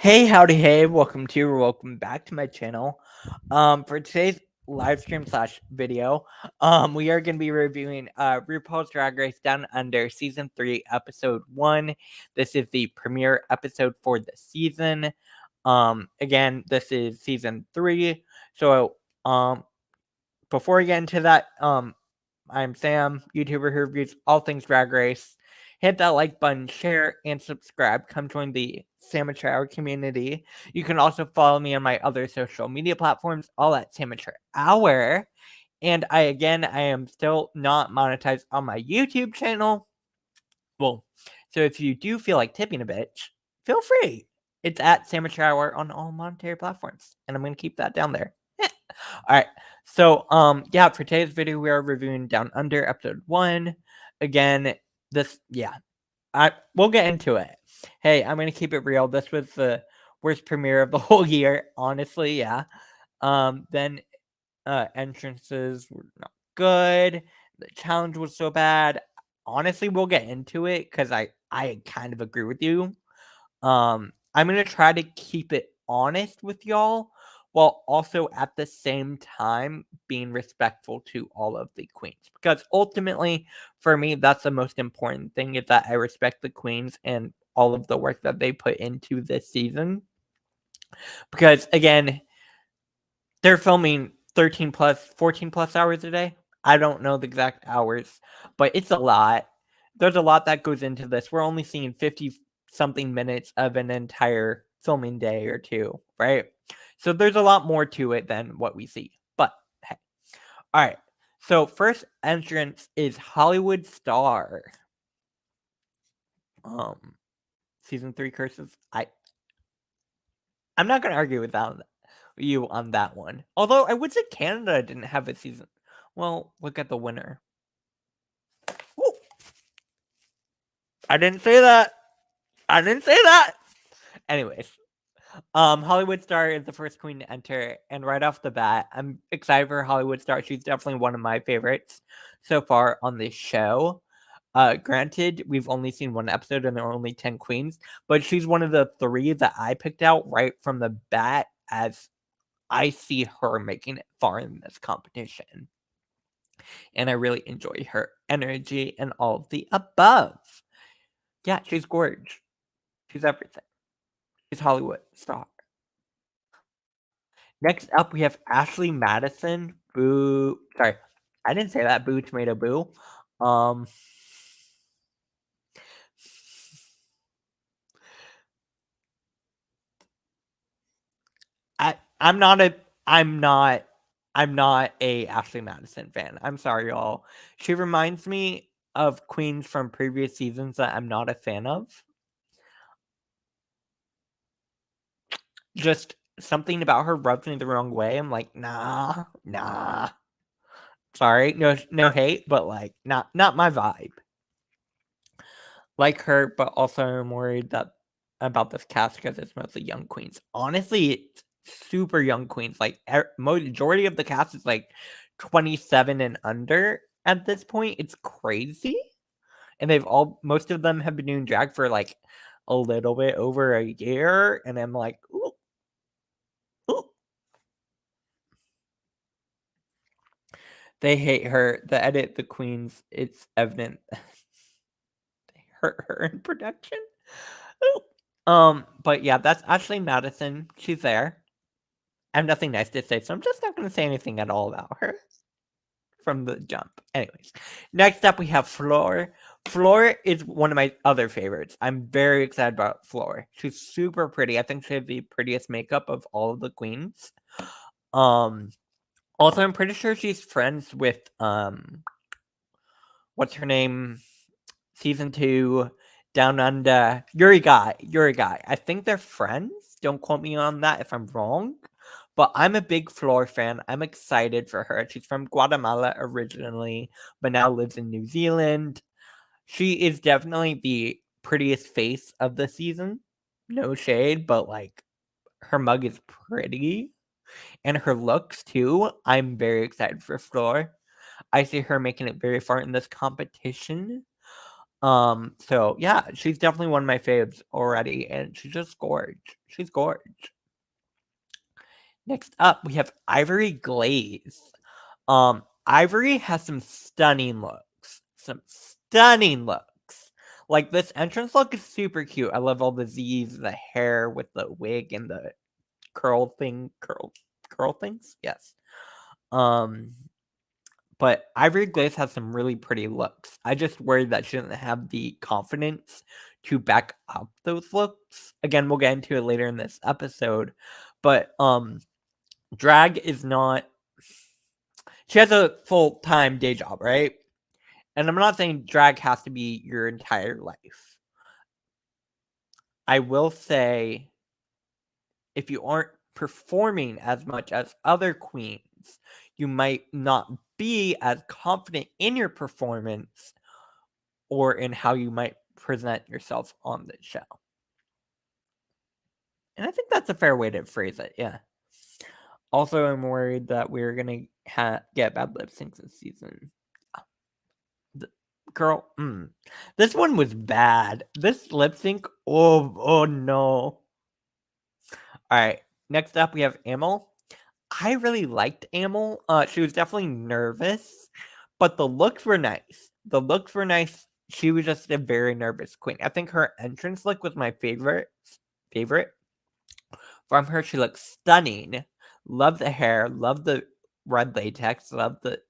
Hey, howdy, hey, welcome back to my channel. For today's live stream slash video, we are going to be reviewing RuPaul's Drag Race Down Under Season 3, Episode 1. This is the premiere episode for the season. Again, this is Season 3. So, before we get into that, I'm Sam, YouTuber who reviews all things Drag Race. Hit that like button, share, and subscribe. Come join the Sandwich Hour community. You can also follow me on my other social media platforms, all at Sandwich Hour. And I am still not monetized on my YouTube channel. Well, so if you do feel like tipping a bitch, feel free. It's at Sandwich Hour on all monetary platforms, and I'm gonna keep that down there. All right. So, yeah, for today's video, we are reviewing Down Under episode 1. Again, we'll get into it. Hey, I'm gonna keep it real. This was the worst premiere of the whole year, honestly. Yeah. Then entrances were not good. The challenge was so bad. Honestly, we'll get into it because I kind of agree with you. I'm gonna try to keep it honest with y'all, while also at the same time being respectful to all of the queens. Because ultimately, for me, that's the most important thing, is that I respect the queens and all of the work that they put into this season. Because again, they're filming 13 plus, 14 plus hours a day. I don't know the exact hours, but it's a lot. There's a lot that goes into this. We're only seeing 50 something minutes of an entire filming day or two, right? So there's a lot more to it than what we see. But hey. All right. So first entrance is Hollywood Star. Season 3 curses. I'm not gonna argue with you on that one. Although I would say Canada didn't have a season. Well, look at the winner. Ooh. I didn't say that. Anyways, Hollywood Star is the first queen to enter, and right off the bat, I'm excited for Hollywood Star. She's definitely one of my favorites so far on this show. Granted, we've only seen one episode and there are only 10 queens, but she's one of the 3 that I picked out right from the bat, as I see her making it far in this competition. And I really enjoy her energy and all of the above. Yeah, she's gorgeous. She's everything. She's Hollywood Star. Next up, we have Ashley Madison. Boo. Sorry, I didn't say that. Boo, tomato, boo. I'm not a Ashley Madison fan. I'm sorry, y'all. She reminds me of queens from previous seasons that I'm not a fan of. Just something about her rubs me the wrong way. I'm like, nah. Sorry, no hate, but like, not my vibe. Like her, but also I'm worried about this cast because it's mostly young queens. Honestly, it's super young queens. Like, majority of the cast is like 27 and under at this point. It's crazy. And most of them have been doing drag for like a little bit over a year. And I'm like, ooh. They hate her. The queens, it's evident. They hurt her in production. Ooh. But yeah, that's Ashley Madison. She's there. I have nothing nice to say, so I'm just not going to say anything at all about her from the jump. Anyways, next up we have Floor. Floor is one of my other favorites. I'm very excited about Floor. She's super pretty. I think she has the prettiest makeup of all of the queens. Also, I'm pretty sure she's friends with what's her name? Season 2, Down Under, Yuri Guy. I think they're friends. Don't quote me on that if I'm wrong. But I'm a big Floor fan. I'm excited for her. She's from Guatemala originally, but now lives in New Zealand. She is definitely the prettiest face of the season. No shade, but like, her mug is pretty. And her looks too. I'm very excited for Floor. I see her making it very far in this competition. So yeah, she's definitely one of my faves already, and she's just gorge. She's gorge. Next up, we have Ivory Glaze. Ivory has some stunning looks. Like, this entrance look is super cute. I love all the Z's, the hair with the wig and the curl things. Yes. But Ivory Glaze has some really pretty looks. I just worry that she doesn't have the confidence to back up those looks. Again, we'll get into it later in this episode. But drag is not... She has a full-time day job, right? And I'm not saying drag has to be your entire life. I will say, if you aren't performing as much as other queens, you might not be as confident in your performance or in how you might present yourself on the show. And I think that's a fair way to phrase it, yeah. Also, I'm worried that we're going to get bad lip syncs this season. Girl, this one was bad. This lip sync, oh no. Alright, next up we have Amel. I really liked Amel. She was definitely nervous, but the looks were nice. She was just a very nervous queen. I think her entrance look was my favorite. From her, she looks stunning. Love the hair. Love the red latex. Love the...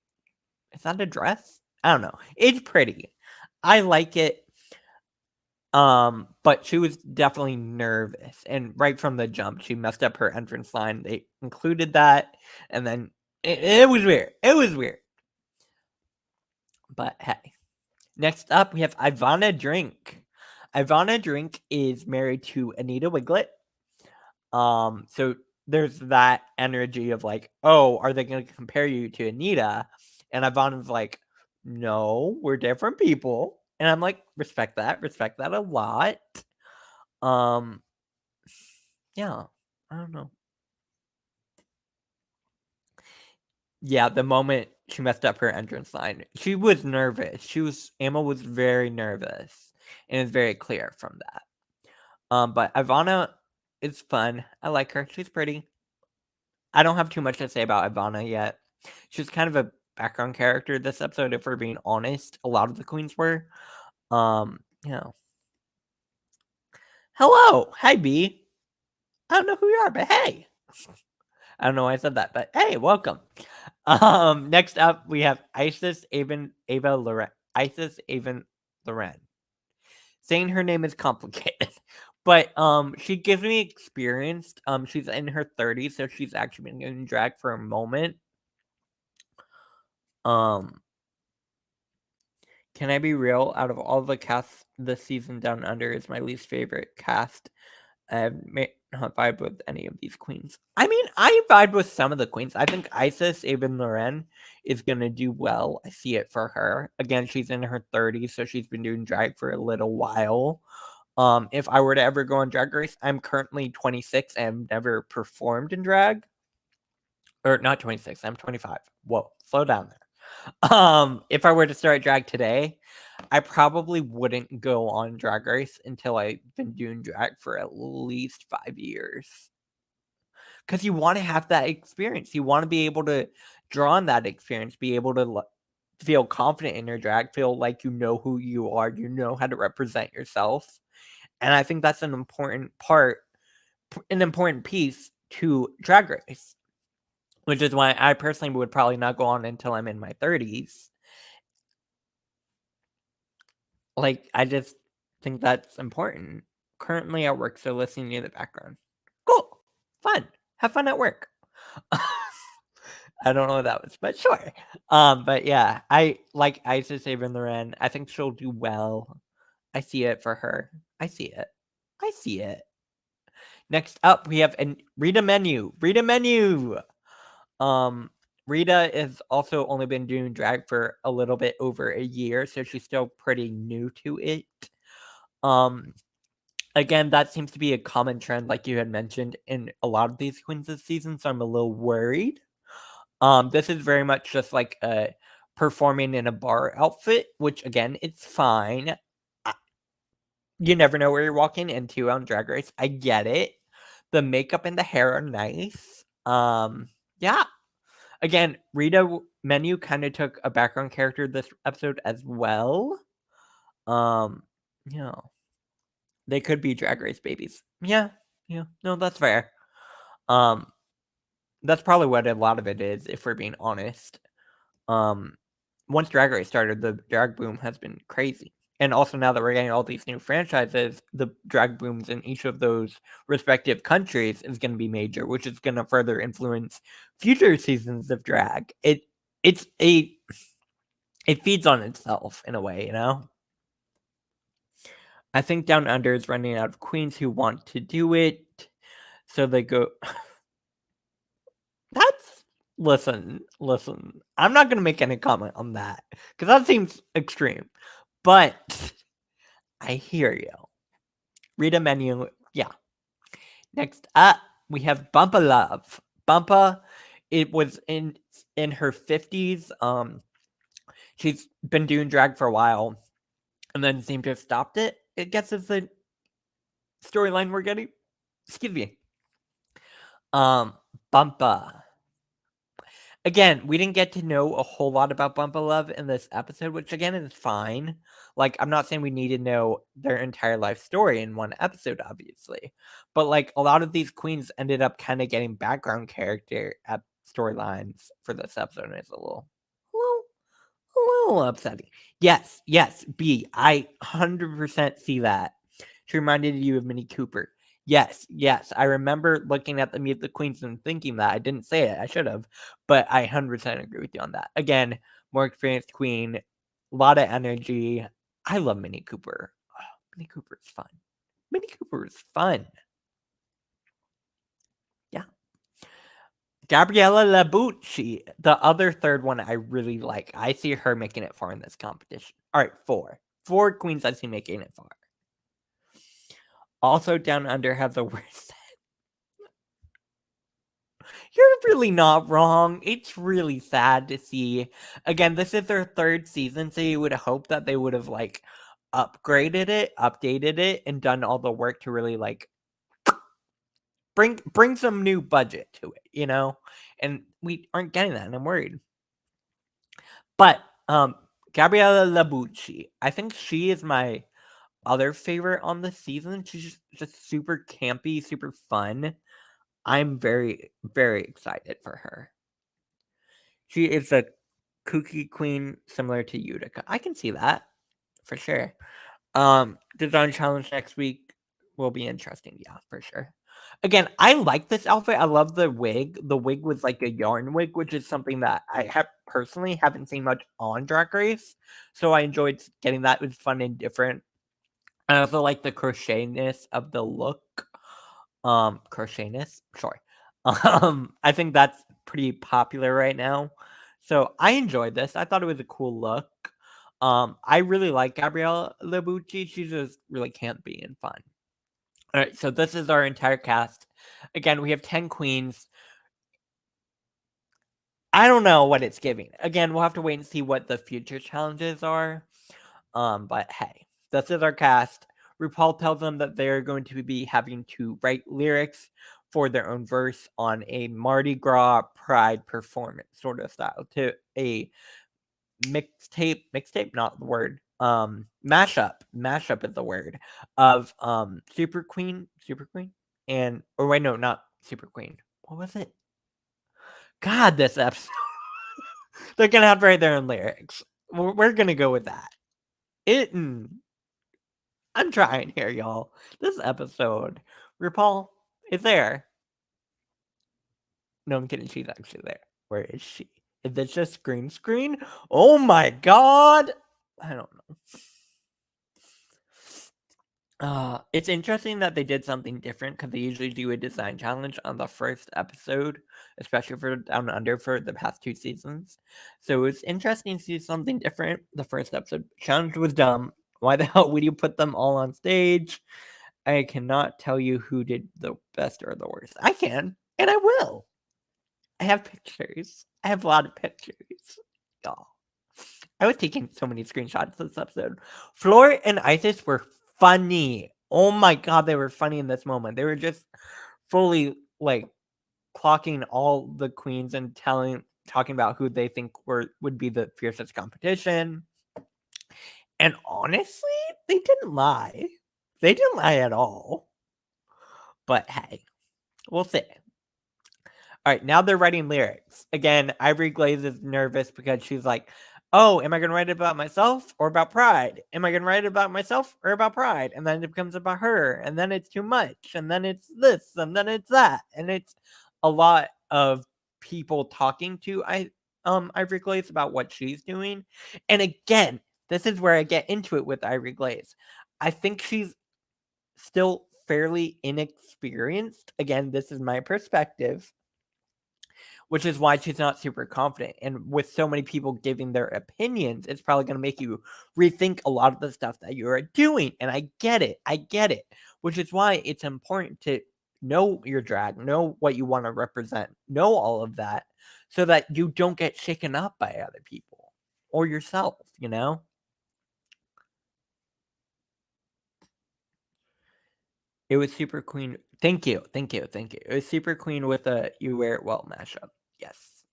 Is that a dress? I don't know. It's pretty. I like it. But she was definitely nervous. And right from the jump, she messed up her entrance line. They included that. And then it was weird. It was weird. But hey. Next up, we have Ivana Drink. Ivana Drink is married to Anita Wiglet. So there's that energy of like, oh, are they going to compare you to Anita? And Ivana's like, no, we're different people. And I'm like, respect that a lot. Yeah, I don't know. Yeah, the moment she messed up her entrance line, she was nervous. Emma was very nervous, and it's very clear from that. But Ivana is fun. I like her. She's pretty. I don't have too much to say about Ivana yet. She's kind of a background character this episode, if we're being honest. A lot of the queens were. Yeah. Hello. Hi, B. I don't know who you are, but hey. I don't know why I said that, but hey, welcome. Next up, we have Isis Ava Loren. Saying her name is complicated, but she gives me experience. She's in her 30s, so she's actually been in drag for a moment. Can I be real? Out of all the casts this season, Down Under is my least favorite cast. I may not vibe with any of these queens. I mean, I vibe with some of the queens. I think Isis Eben Loren is gonna do well. I see it for her. Again, she's in her 30s, so she's been doing drag for a little while. If I were to ever go on Drag Race, I'm currently 26 and never performed in drag. Or not 26, I'm 25. Whoa, slow down there. If I were to start drag today, I probably wouldn't go on Drag Race until I've been doing drag for at least 5 years. Because you want to have that experience. You want to be able to draw on that experience, be able to feel confident in your drag, feel like you know who you are, you know how to represent yourself. And I think that's an important piece to Drag Race. Which is why I personally would probably not go on until I'm in my 30s. Like, I just think that's important. Currently at work, so listening in the background. Cool. Fun. Have fun at work. I don't know what that was, but sure. But yeah, I like Isis Even Loren. I think she'll do well. I see it for her. I see it. Next up, we have Rita Menu. Rita has also only been doing drag for a little bit over a year, so she's still pretty new to it. Again, that seems to be a common trend, like you had mentioned, in a lot of these queens this season, so I'm a little worried. This is very much just like performing in a bar outfit, which again, it's fine. you never know where you're walking into on Drag Race. I get it. The makeup and the hair are nice. Yeah. Again, Rita Menu kind of took a background character this episode as well. You know, they could be Drag Race babies. Yeah. No, that's fair. That's probably what a lot of it is, if we're being honest. Once Drag Race started, the drag boom has been crazy. And also now that we're getting all these new franchises, the drag booms in each of those respective countries is going to be major, which is going to further influence future seasons of drag. It feeds on itself in a way, you know? I think Down Under is running out of queens who want to do it. So they go Listen. I'm not going to make any comment on that because that seems extreme. But I hear you. Read a menu. Yeah. Next up, we have Bumpa Love. Bumpa, it was in her 50s. She's been doing drag for a while and then seemed to have stopped it. I guess is the storyline we're getting. Excuse me. Bumpa. Again, we didn't get to know a whole lot about Bumpa Love in this episode, which again is fine. Like, I'm not saying we need to know their entire life story in one episode, obviously. But like a lot of these queens ended up kind of getting background character storylines for this episode, and it's a little upsetting. Yes, B. I 100% see that. She reminded you of Minnie Cooper. Yes. I remember looking at the Meet the Queens and thinking that. I didn't say it. I should have. But I 100% agree with you on that. Again, more experienced queen. A lot of energy. I love Minnie Cooper. Oh, Minnie Cooper is fun. Yeah. Gabriella Labucci, the other third one I really like. I see her making it far in this competition. All right, 4. 4 queens I see making it far. Also, Down Under have the worst. You're really not wrong. It's really sad to see. Again, this is their 3rd season, so you would hope that they would have like upgraded it, updated it, and done all the work to really like bring some new budget to it, you know? And we aren't getting that, and I'm worried. But Gabriella Labucci, I think she is my other favorite on the season. She's just super campy, super fun. I'm very, very excited for her. She is a kooky queen similar to Utica. I can see that for sure. Design challenge next week will be interesting. Yeah, for sure. Again, I like this outfit. I love the wig. The wig was like a yarn wig, which is something that I have personally haven't seen much on Drag Race. So I enjoyed getting that. It was fun and different. I also like the crochetness of the look. Crochetness? Sure. I think that's pretty popular right now. So I enjoyed this. I thought it was a cool look. I really like Gabrielle Labucci. She's just really campy and fun. All right, so this is our entire cast. Again, we have 10 queens. I don't know what it's giving. Again, we'll have to wait and see what the future challenges are. But hey, this is our cast. RuPaul tells them that they're going to be having to write lyrics for their own verse on a Mardi Gras Pride performance sort of style to a mixtape, not the word. Mashup is the word of Super Queen, and or wait, no, not Super Queen. What was it? God, this episode. They're gonna have to write their own lyrics. We're gonna go with that. I'm trying here, y'all. This episode, RuPaul is there. No, I'm kidding. She's actually there. Where is she? Is this just green screen? Oh my god! I don't know. It's interesting that they did something different because they usually do a design challenge on the first episode, especially for Down Under for the past 2 seasons. So it's interesting to see something different. The first episode challenge was dumb. Why the hell would you put them all on stage? I cannot tell you who did the best or the worst. I can, and I will. I have pictures. I have a lot of pictures. Y'all. I was taking so many screenshots this episode. Floor and Isis were funny. Oh my god, they were funny in this moment. They were just fully like clocking all the queens and talking about who they think would be the fiercest competition. And honestly, they didn't lie. They didn't lie at all. But hey, we'll see. All right, now they're writing lyrics. Again, Ivory Glaze is nervous because she's like, oh, am I going to write about myself or about pride? Am I going to write about myself or about pride? And then it becomes about her. And then it's too much. And then it's this. And then it's that. And it's a lot of people talking to Ivory Glaze about what she's doing. And again, this is where I get into it with Ivory Glaze. I think she's still fairly inexperienced. Again, this is my perspective, which is why she's not super confident. And with so many people giving their opinions, it's probably going to make you rethink a lot of the stuff that you are doing. And I get it, which is why it's important to know your drag, know what you want to represent, know all of that, so that you don't get shaken up by other people or yourself, you know? It was Super Queen. Thank you. It was Super Queen with a You Wear It Well mashup. Yes.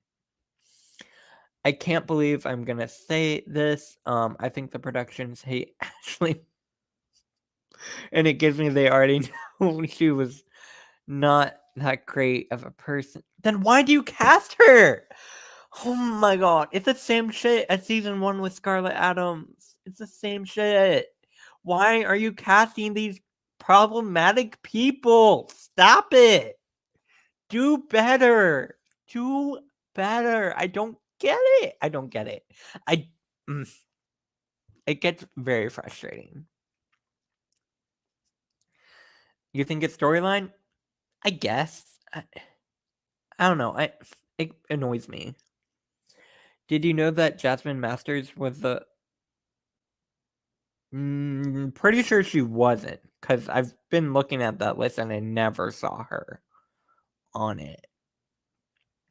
I can't believe I'm gonna say this. I think the productions hate Ashley. And it gives me they already know she was not that great of a person. Then why do you cast her? Oh my god. It's the same shit as season 1 with Scarlett Adams. It's the same shit. Why are you casting these problematic people? Stop it. Do better. Do better. I don't get it. I it gets very frustrating. You think it's storyline? I guess. I don't know. It annoys me. Did you know that Jasmine Masters was the? Pretty sure she wasn't, because I've been looking at that list and I never saw her on it.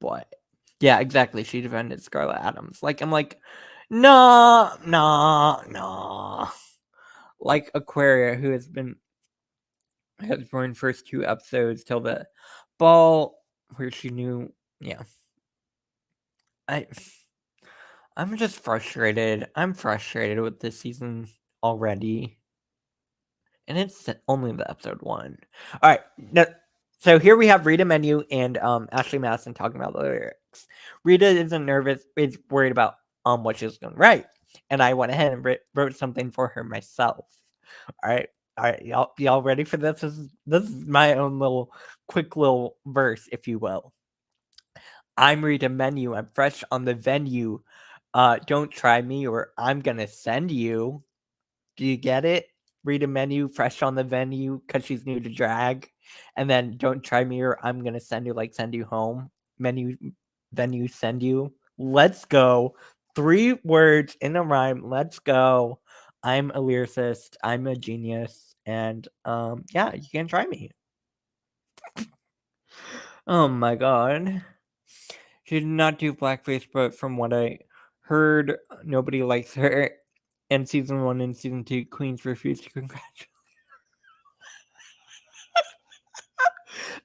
But yeah, exactly. She defended Scarlett Adams. Like I'm like, no. Like Aquaria, who has born first 2 episodes till the ball where she knew. Yeah, I'm just frustrated. I'm frustrated with this season already. And it's only the episode 1. All right. Now, so here we have Rita Menu and Ashley Madison talking about the lyrics. Rita isn't nervous, is worried about what she's going to write. And I went ahead and wrote something for her myself. All right. Y'all ready for this? This is my own quick little verse, if you will. I'm Rita Menu. I'm fresh on the venue. Don't try me or I'm gonna send you. Do you get it? Rita Menu, fresh on the venue because she's new to drag. And then don't try me or I'm gonna send you, like send you home. Venue, send you. Let's go. 3 words in a rhyme. Let's go. I'm a lyricist. I'm a genius. And yeah, you can try me. Oh my god. She did not do blackface, but from what I heard, nobody likes her. And season 1 and season 2, Queens refused to congratulate.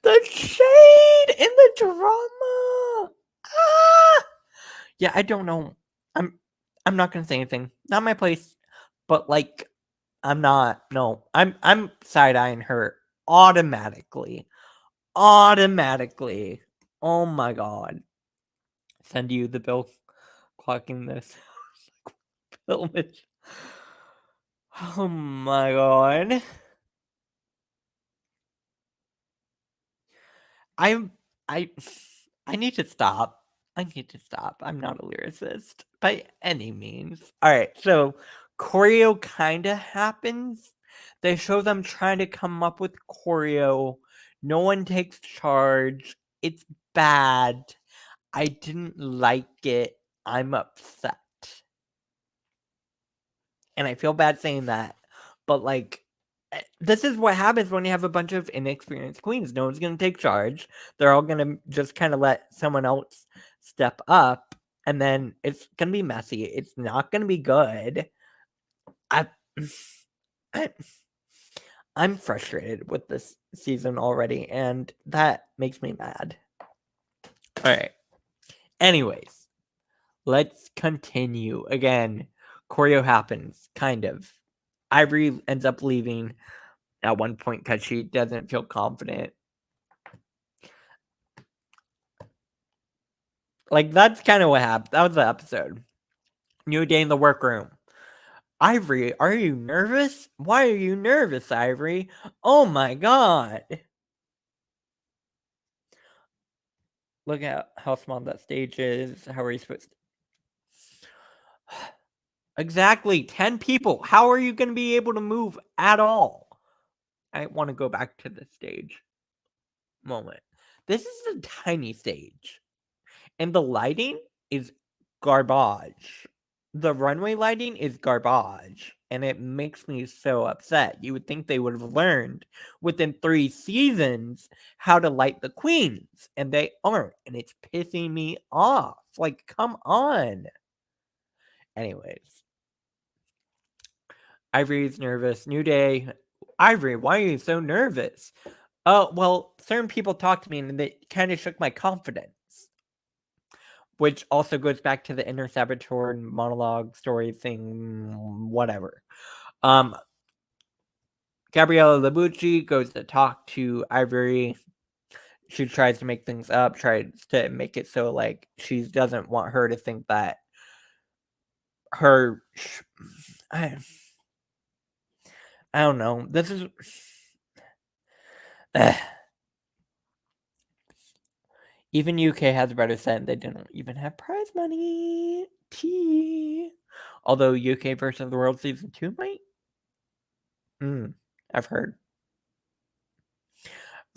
The shade and the drama. Ah! Yeah, I don't know. I'm not gonna say anything. Not my place. But like, I'm not. No, I'm side eyeing her automatically. Automatically. Oh my god. Send you the bill clocking this. Bill Mitch. Oh my god. I'm I I need to stop. I'm not a lyricist by any means. Alright, so choreo kinda happens. They show them trying to come up with choreo. No one takes charge. It's bad. I didn't like it. I'm upset. And I feel bad saying that. But like this is what happens when you have a bunch of inexperienced queens. No one's going to take charge. They're all going to just kind of let someone else step up. And then it's going to be messy. It's not going to be good. I I'm frustrated with this season already, and that makes me mad. Alright. Anyways, let's continue. Again, choreo happens, kind of. Ivory ends up leaving at one point because she doesn't feel confident. Like, that's kind of what happened. That was the episode. New day in the workroom. Ivory, are you nervous? Why are you nervous, Ivory? Oh my god. Look at how small that stage is. How are you supposed to... Exactly. 10 people. How are you going to be able to move at all? I want to go back to the stage moment. This is a tiny stage. And the lighting is garbage. The runway lighting is garbage. And it makes me so upset. You would think they would have learned within 3 seasons how to light the queens. And they aren't. And it's pissing me off. Like, come on. Anyways. Ivory's nervous. New day. Ivory, why are you so nervous? Oh, well, certain people talked to me and they kind of shook my confidence. Which also goes back to the inner saboteur and monologue story thing, whatever. Gabriella Labucci goes to talk to Ivory. She tries to make things up, tries to make it so, like, she doesn't want her to think that her... I don't know. This is... Even UK has a better set. They didn't even have prize money. T. Although UK versus the World Season 2 might? I've heard.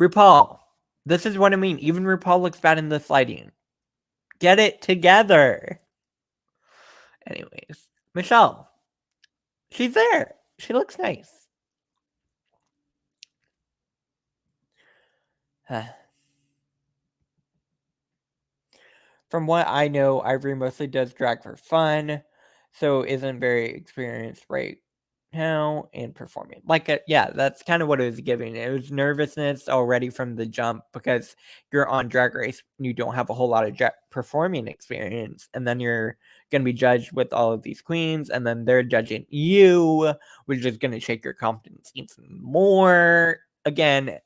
RuPaul. This is what I mean. Even RuPaul looks bad in this lighting. Get it together. Anyways. Michelle. She's there. She looks nice. From what I know, Ivory mostly does drag for fun, so isn't very experienced right now in performing. Like, yeah, that's kind of what it was giving. It was nervousness already from the jump because you're on Drag Race and you don't have a whole lot of performing experience, and then you're going to be judged with all of these queens, and then they're judging you, which is going to shake your confidence even more. Again,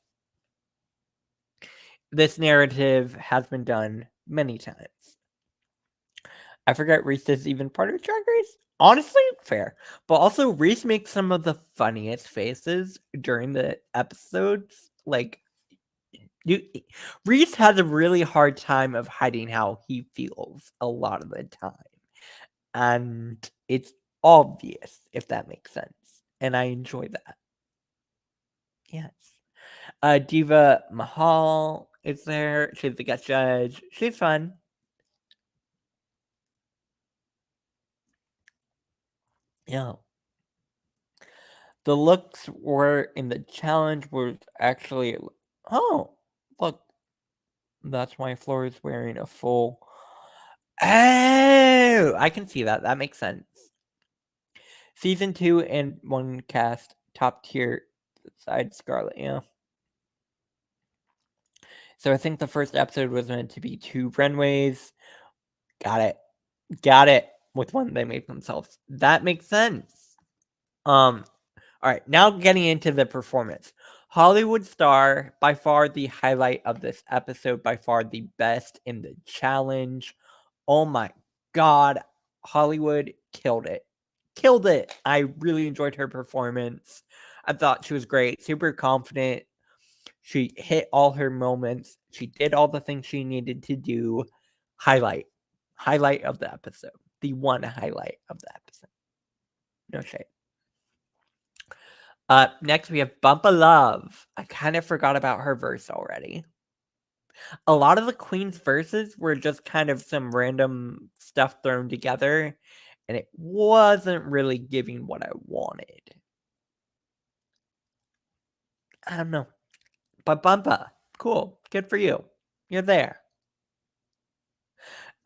this narrative has been done many times. I forgot Reese is even part of Drag Race. Honestly, fair. But also, Reese makes some of the funniest faces during the episodes. Like, Reese has a really hard time of hiding how he feels a lot of the time. And it's obvious, if that makes sense. And I enjoy that. Yes. Diva Mahal is there. She's the guest judge. She's fun. Yeah. The looks were in the challenge was actually... Oh, look. That's why Floor is wearing a full... Oh, I can see that. That makes sense. Season 2 and 1 cast top tier besides Scarlet, yeah. So I think the first episode was meant to be 2 runways. Got it. With one they made themselves. That makes sense. All right, now getting into the performance. Hollywood star, by far the highlight of this episode, by far the best in the challenge. Oh my god, Hollywood killed it. Killed it. I really enjoyed her performance. I thought she was great, super confident. She hit all her moments. She did all the things she needed to do. Highlight of the episode. The one highlight of the episode. No shade. Next we have Bubba Love. I kind of forgot about her verse already. A lot of the Queen's verses were just kind of some random stuff thrown together, and it wasn't really giving what I wanted. I don't know. But Bumpa, cool. Good for you. You're there.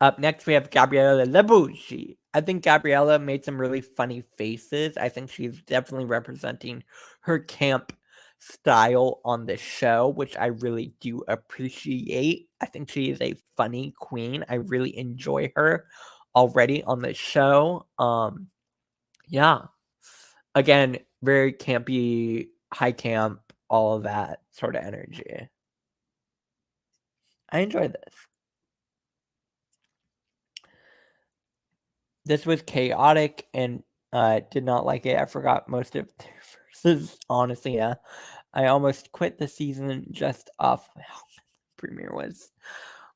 Up next, we have Gabriella Labucci. I think Gabriella made some really funny faces. I think she's definitely representing her camp style on the show, which I really do appreciate. I think she is a funny queen. I really enjoy her already on the show. Yeah. Again, very campy, high camp, all of that sort of energy. I enjoyed this. This was chaotic and did not like it. I forgot most of their verses. Honestly, yeah. I almost quit the season just off how the premiere was.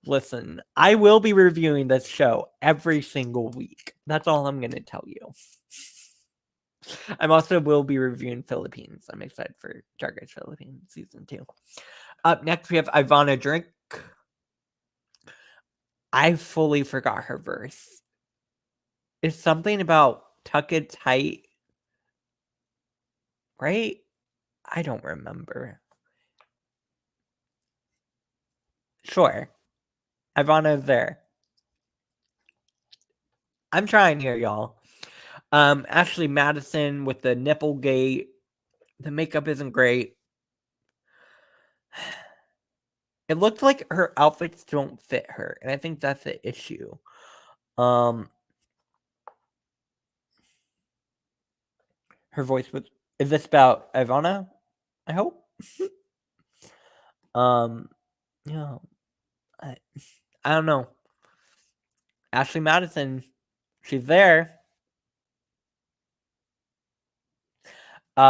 Listen, I will be reviewing this show every single week. That's all I'm going to tell you. I also will be reviewing Philippines. I'm excited for Drag Race Philippines season 2. Up next, we have Ivana Drink. I fully forgot her verse. It's something about tuck it tight, right? I don't remember. Sure. Ivana's there. I'm trying here, y'all. Ashley Madison with the nipple gate. The makeup isn't great. It looked like her outfits don't fit her, and I think that's the issue. Her voice was. Is this about Ivana? I hope. Yeah. I don't know. Ashley Madison, she's there.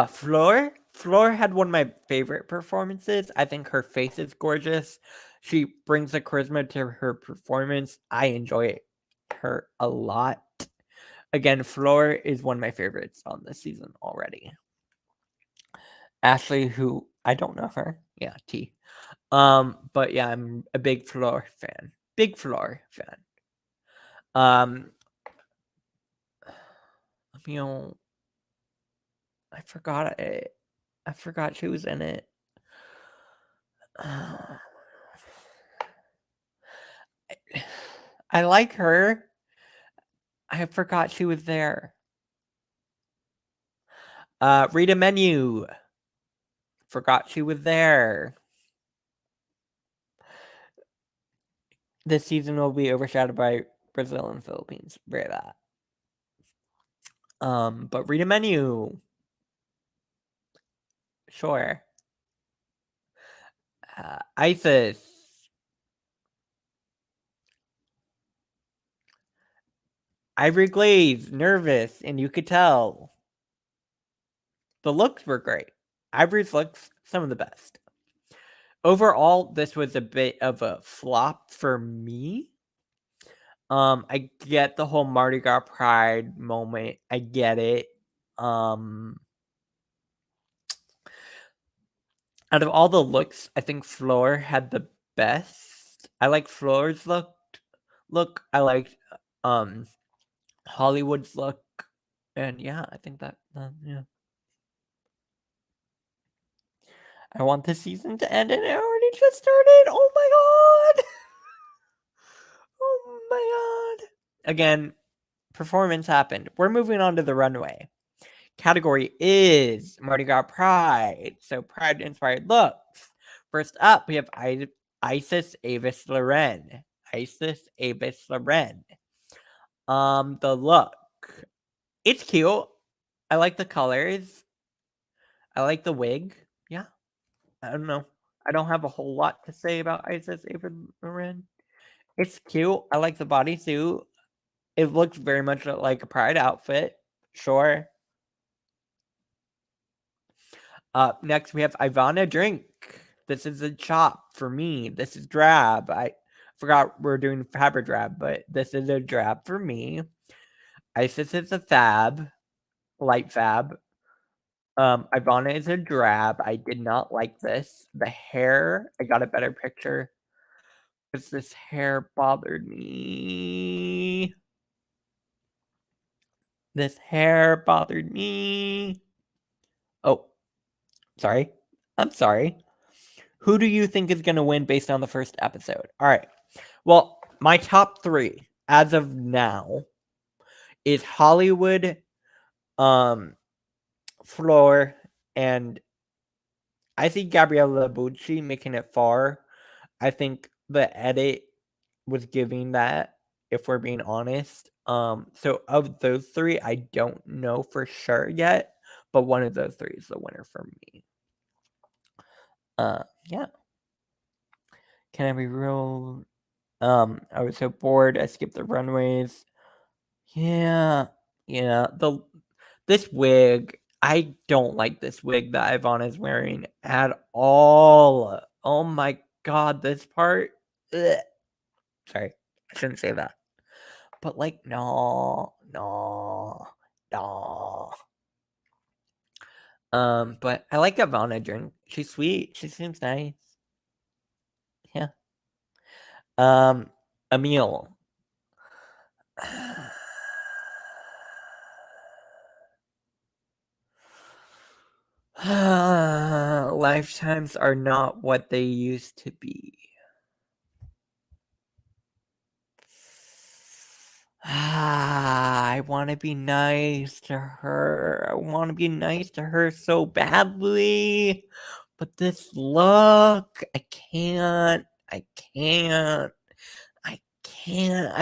Fleur had one of my favorite performances. I think her face is gorgeous. She brings a charisma to her performance. I enjoy her a lot. Again, Fleur is one of my favorites on this season already. Ashley, who I don't know her. Yeah, T. But yeah, I'm a big Fleur fan. Big Fleur fan. You know, I forgot it. I forgot she was in it. I like her. I forgot she was there. Rita Menu. Forgot she was there. This season will be overshadowed by Brazil and Philippines. Very that. But Rita Menu. Sure. Isis. Ivory Glaze, nervous, and you could tell. The looks were great. Ivory's looks, some of the best. Overall, this was a bit of a flop for me. I get the whole Mardi Gras Pride moment. I get it. Out of all the looks, I think Fleur had the best. I like Fleur's look. I liked Hollywood's look. And yeah, I think that yeah. I want this season to end and it already just started. Oh my god. Oh my god. Again, performance happened. We're moving on to the runway. Category is Mardi Gras Pride. So Pride inspired looks. First up, we have Isis Avis Loren. Isis Avis Loren. The look. It's cute. I like the colors. I like the wig. Yeah. I don't know. I don't have a whole lot to say about Isis Avis Loren. It's cute. I like the bodysuit. It looks very much like a Pride outfit. Sure. Next, we have Ivana Drink. This is a chop for me. This is drab. I forgot we're doing fab or drab, but this is a drab for me. Isis is a fab, light fab. Ivana is a drab. I did not like this. The hair, I got a better picture. Because this hair bothered me. This hair bothered me. Oh, sorry. I'm sorry. Who do you think is going to win based on the first episode? All right. Well, my top 3 as of now is Hollywood, Fleur, and I see Gabriella Bucci making it far. I think the edit was giving that, if we're being honest. So of those three, I don't know for sure yet, but one of those three is the winner for me. Yeah. Can I be real? I was so bored. I skipped the runways. Yeah. This wig. I don't like this wig that Ivana is wearing at all. Oh my god, this part. Ugh. Sorry, I shouldn't say that. But like, no. But I like Ivana drink. She's sweet. She seems nice. Yeah. Emil. Lifetimes are not what they used to be. I want to be nice to her. I want to be nice to her so badly. But this look, I can't. I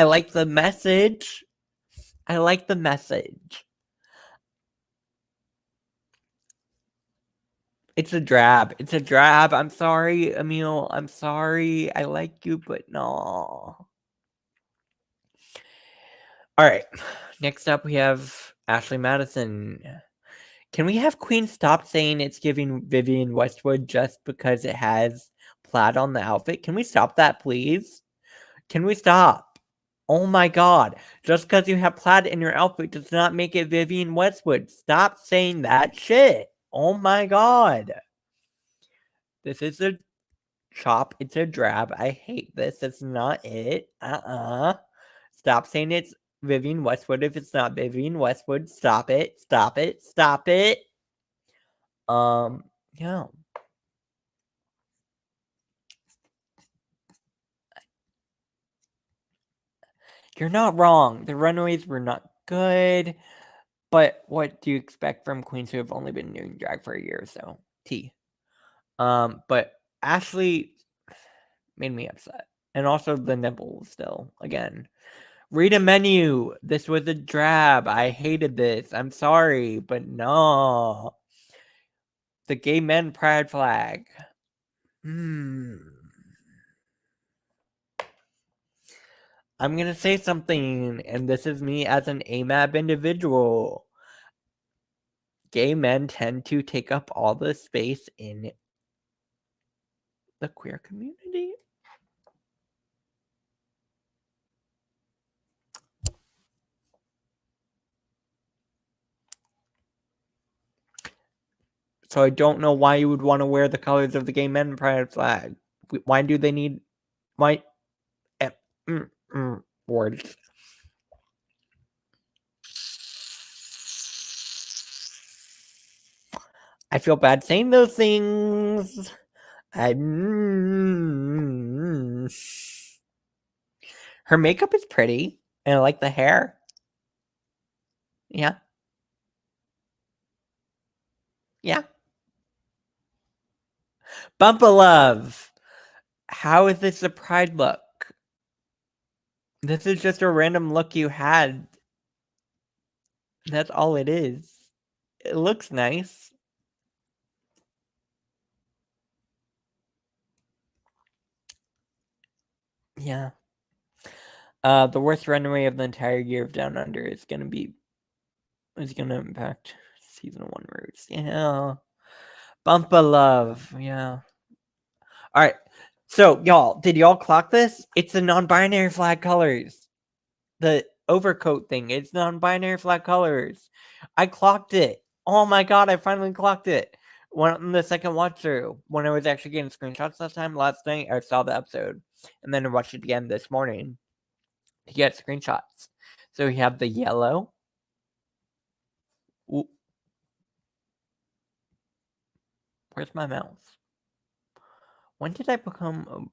like the message. It's a drab. I'm sorry, Emil. I'm sorry. I like you, but no. All right. Next up, we have Ashley Madison. Can we have Queen stop saying it's giving Vivienne Westwood just because it has plaid on the outfit? Can we stop that, please? Can we stop? Oh my god. Just because you have plaid in your outfit does not make it Vivienne Westwood. Stop saying that shit. Oh my god. This is a chop. It's a drab. I hate this. It's not it. Stop saying it's Vivienne Westwood if it's not Vivienne Westwood. Stop it. Yeah. You're not wrong. The runways were not good, but what do you expect from queens who have only been doing drag for a year or so? T. But Ashley made me upset. And also the nipple still, again. Read a menu. This was a drab. I hated this. I'm sorry, but no. The gay men pride flag. I'm gonna say something, and this is me as an AMAB individual. Gay men tend to take up all the space in the queer community. So I don't know why you would want to wear the colors of the gay men pride flag. Why do they need why words? I feel bad saying those things. Her makeup is pretty, and I like the hair. Yeah. Bumpa Love. How is this a pride look? This is just a random look you had. That's all it is. It looks nice. Yeah. The worst runway of the entire year of Down Under is gonna impact season 1 roots. Yeah. Bumpa Love. Yeah. Alright. So, y'all, did y'all clock this? It's the non-binary flag colors. The overcoat thing. It's non-binary flag colors. I clocked it. Oh my god, I finally clocked it. On the second watch through, when I was actually getting screenshots last night, I saw the episode. And then I watched it again this morning to get screenshots. So we have the yellow. Ooh. Where's my mouse? When did I become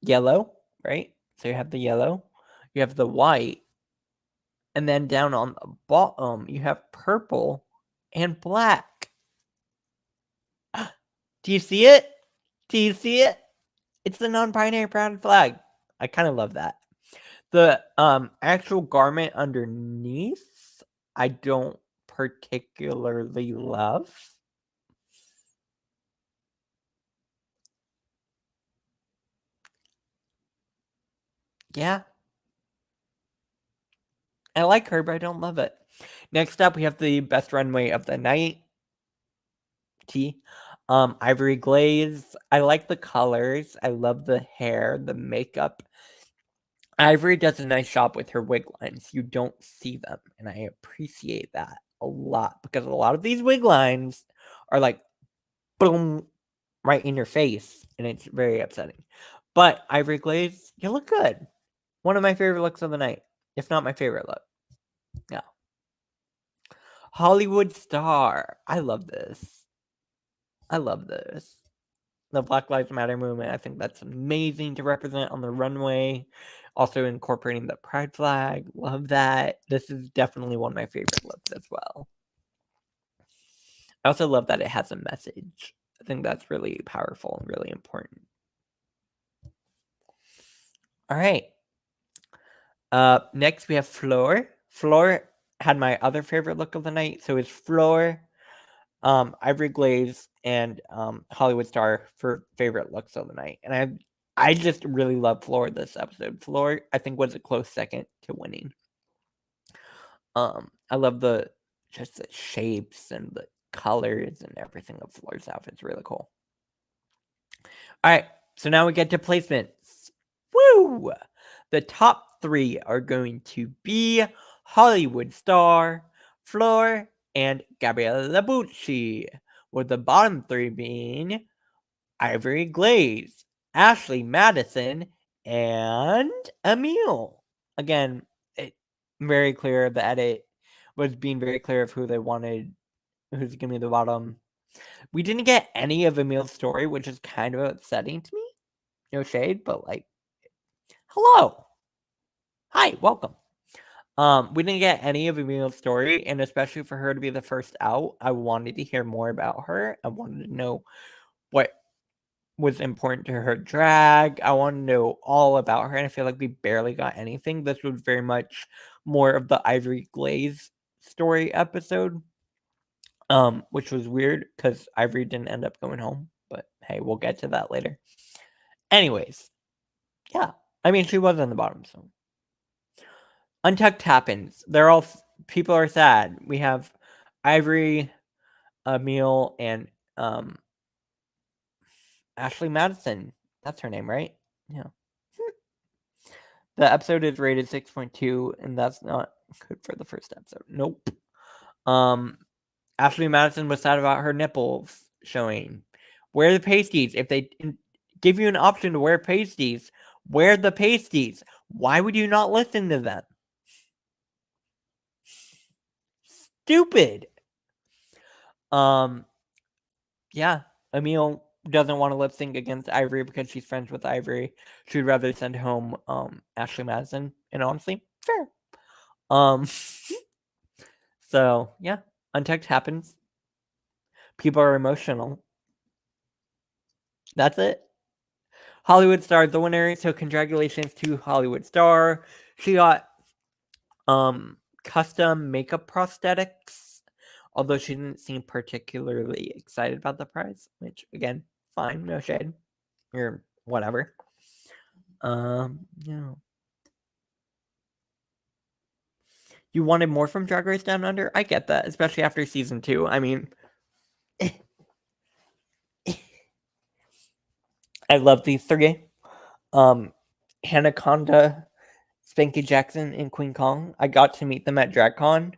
yellow? Right? So you have the yellow. You have the white. And then down on the bottom, you have purple and black. Do you see it? Do you see it? It's the non-binary pride flag. I kind of love that. The actual garment underneath, I don't particularly love. Yeah. I like her, but I don't love it. Next up, we have the best runway of the night. Ivory glaze. I like the colors. I love the hair, the makeup. Ivory does a nice job with her wig lines. You don't see them, and I appreciate that a lot because a lot of these wig lines are like boom right in your face, and it's very upsetting. But Ivory glaze, you look good. One of my favorite looks of the night, if not my favorite look. Yeah. Hollywood star. I love this. I love this. The Black Lives Matter movement. I think that's amazing to represent on the runway. Also incorporating the pride flag. Love that. This is definitely one of my favorite looks as well. I also love that it has a message. I think that's really powerful and really important. All right. Next we have Floor. Floor had my other favorite look of the night. So it's Floor, Ivory Glaze, and Hollywood Star for favorite looks of the night. And I just really love Floor this episode. Floor, I think, was a close second to winning. I love the shapes and the colors and everything of Floor's outfit. It's really cool. All right, so now we get to placements. Woo! The top 3 are going to be Hollywood Star, Floor, and Gabriella Bucci, with the bottom 3 being Ivory Glaze, Ashley Madison, and Emile. Again, very clear. The edit was being very clear of who they wanted, who's going to be the bottom. We didn't get any of Emile's story, which is kind of upsetting to me. No shade, but like, hello. Hi, welcome. We didn't get any of Emile's story, and especially for her to be the first out, I wanted to hear more about her. I wanted to know what was important to her drag. I want to know all about her, and I feel like we barely got anything. This was very much more of the Ivory Glaze story episode, which was weird because Ivory didn't end up going home. But hey, we'll get to that later. Anyways, yeah, I mean she was on the bottom, so Untucked happens. They're all people are sad. We have Ivory, Emile, and Ashley Madison. That's her name, right? Yeah. The episode is rated 6.2, and that's not good for the first episode. Nope. Ashley Madison was sad about her nipples showing. Wear the pasties. If they give you an option to wear pasties, wear the pasties. Why would you not listen to them? Stupid. Yeah. Emile doesn't want to lip sync against Ivory because she's friends with Ivory. She'd rather send home Ashley Madison, and honestly, fair. So yeah, Untucked happens. People are emotional. That's it. Hollywood Star is the winner, so congratulations to Hollywood Star. She got custom makeup prosthetics, although she didn't seem particularly excited about the prize, which again, fine, no shade. Or whatever. Yeah. You wanted more from Drag Race Down Under? I get that, especially after season 2. I mean, I love these 3. Hanaconda, Spanky Jackson, and Queen Kong. I got to meet them at DragCon,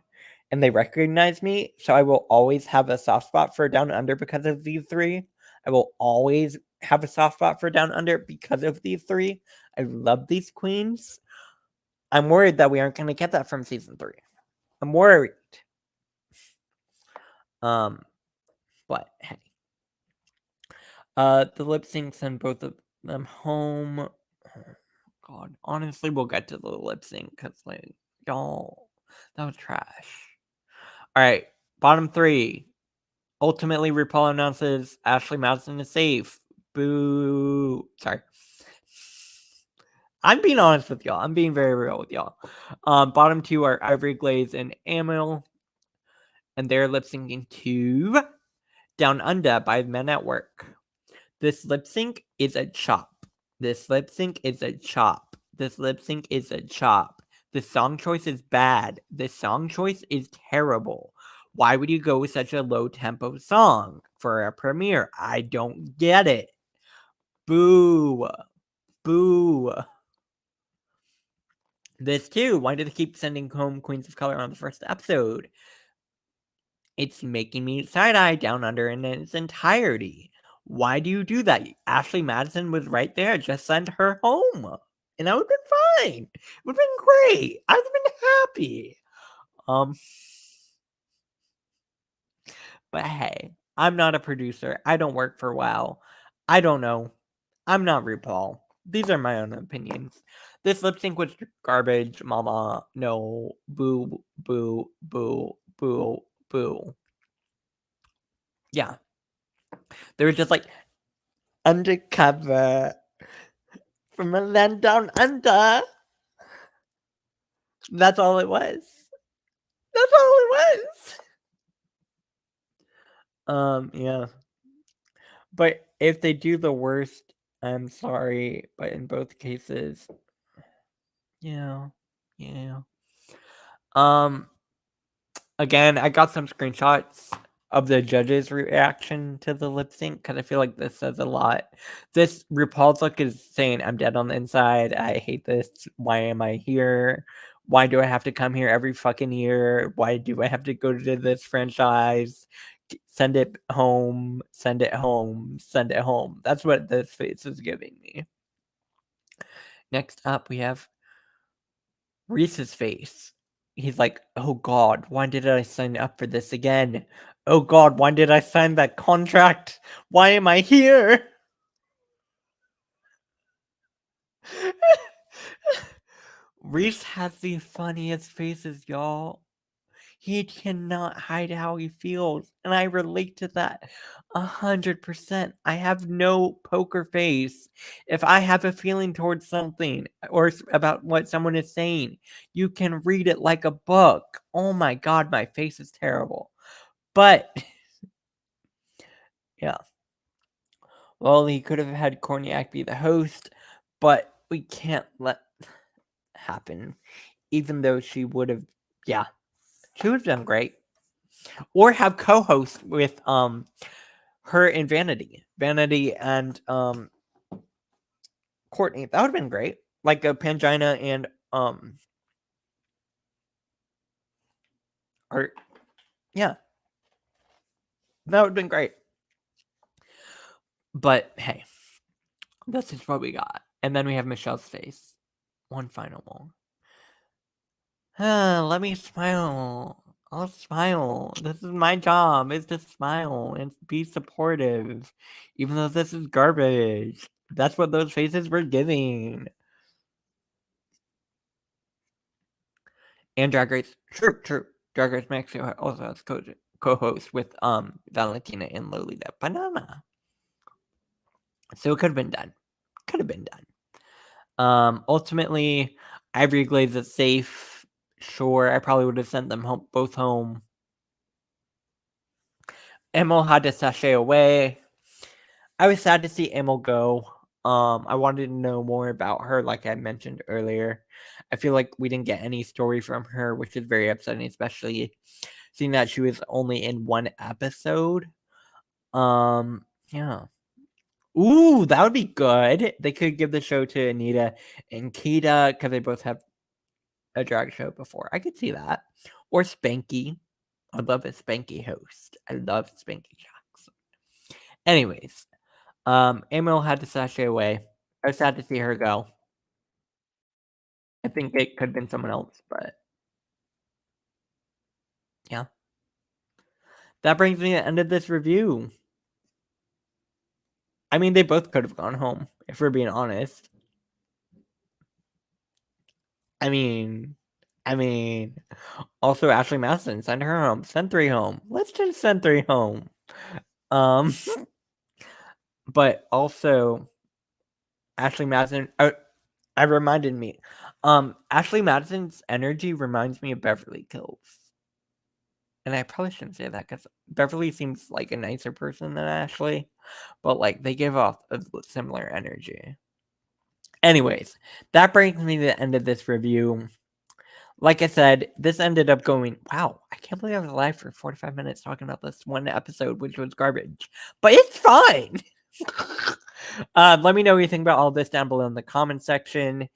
and they recognized me, so I will always have a soft spot for Down Under because of these 3. I will always have a soft spot for Down Under because of these 3. I love these queens. I'm worried that we aren't going to get that from season 3. I'm worried. But hey. The lip syncs send both of them home. Oh, God, honestly, we'll get to the lip sync because, like, y'all, that was trash. All right, bottom 3. Ultimately, RuPaul announces Ashley Madison is safe. Boo. Sorry. I'm being honest with y'all. I'm being very real with y'all. Bottom two are Ivory Glaze and Amil. And they're lip syncing to Down Under by Men at Work. This lip sync is a chop. This lip sync is a chop. This lip sync is a chop. The song choice is bad. This song choice is terrible. Why would you go with such a low tempo song for a premiere? I don't get it. Boo. Boo. This too. Why do they keep sending home Queens of Color on the first episode? It's making me side-eye Down Under in its entirety. Why do you do that? Ashley Madison was right there. Just send her home. And that would have been fine. It would have been great. I would have been happy. But hey, I'm not a producer. I don't work for WoW. I don't know. I'm not RuPaul. These are my own opinions. This lip sync was garbage, mama. No. Boo, boo, boo, boo, boo. Yeah. They were just like, undercover from a land down under. That's all it was. That's all it was. Yeah. But if they do the worst, I'm sorry. But in both cases, yeah. Again, I got some screenshots of the judges' reaction to the lip sync because I feel like this says a lot. This RuPaul's look is saying, I'm dead on the inside. I hate this. Why am I here? Why do I have to come here every fucking year? Why do I have to go to this franchise? Send it home. Send it home. Send it home. That's what this face is giving me. Next up, we have Reese's face. He's like, oh God, why did I sign up for this again? Oh God, why did I sign that contract? Why am I here? Reese has the funniest faces, y'all. He cannot hide how he feels, and I relate to that 100%. I have no poker face. If I have a feeling towards something or about what someone is saying, you can read it like a book. Oh my God, my face is terrible. But, yeah. Well, he could have had Corniak be the host, but we can't let happen. Even though she would have, yeah, she would have done great. Or have co-host with her and Vanity and Courtney. That would have been great. Like a Pangina and or yeah, that would have been great. But hey, this is what we got. And then we have Michelle's face. One final one. Let me smile. I'll smile. This is my job, is to smile and be supportive. Even though this is garbage. That's what those faces were giving. And Drag Race. True. Drag Race Mexico also has co-host with Valentina and Lolita Banana. So it could have been done. Ultimately, Ivory Glaze is safe. Sure, I probably would have sent them both home. Emil had to sashay away. I was sad to see Emil go. I wanted to know more about her, like I mentioned earlier. I feel like we didn't get any story from her, which is very upsetting, especially seeing that she was only in one episode. Yeah. Ooh, that would be good. They could give the show to Anita and Kita because they both have a drag show before. I could see that. Or Spanky. I'd love a Spanky host. I love Spanky Jackson. Anyways, Emil had to sashay away. I was sad to see her go. I think it could have been someone else, but yeah. That brings me to the end of this review. I mean, they both could have gone home, if we're being honest. I mean, also Ashley Madison, send her home. Send 3 home. Let's just send 3 home. Um, but also Ashley Madison. I reminded me. Ashley Madison's energy reminds me of Beverly Hills. And I probably shouldn't say that because Beverly seems like a nicer person than Ashley, but like they give off a similar energy. Anyways, that brings me to the end of this review. Like I said, this ended up going, wow, I can't believe I was alive for 45 minutes talking about this one episode, which was garbage. But it's fine. Let me know what you think about all this down below in the comment section.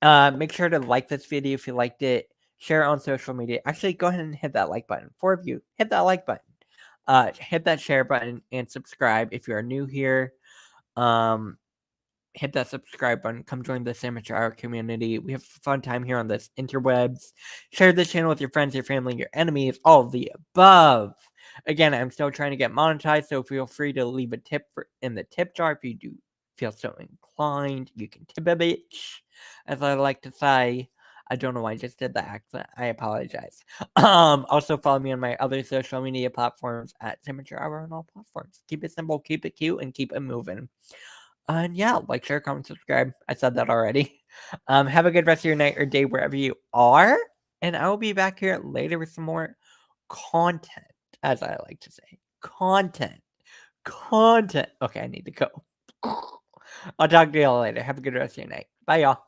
Make sure to like this video if you liked it. Share it on social media. Actually, go ahead and hit that like button. 4 of you, hit that like button. Hit that share button and subscribe if you are new here. Hit that subscribe button. Come join the Amateur Hour community. We have a fun time here on this interwebs. Share this channel with your friends, your family, your enemies, all of the above. Again, I'm still trying to get monetized, so feel free to leave a tip in the tip jar if you do feel so inclined. You can tip a bitch, as I like to say. I don't know why I just did the accent. I apologize. Also follow me on my other social media platforms at Amateur Hour on all platforms. Keep it simple, keep it cute, and keep it moving. And yeah, like, share, comment, subscribe. I said that already. Have a good rest of your night or day wherever you are. And I will be back here later with some more content, as I like to say. Content. Okay, I need to go. I'll talk to y'all later. Have a good rest of your night. Bye, y'all.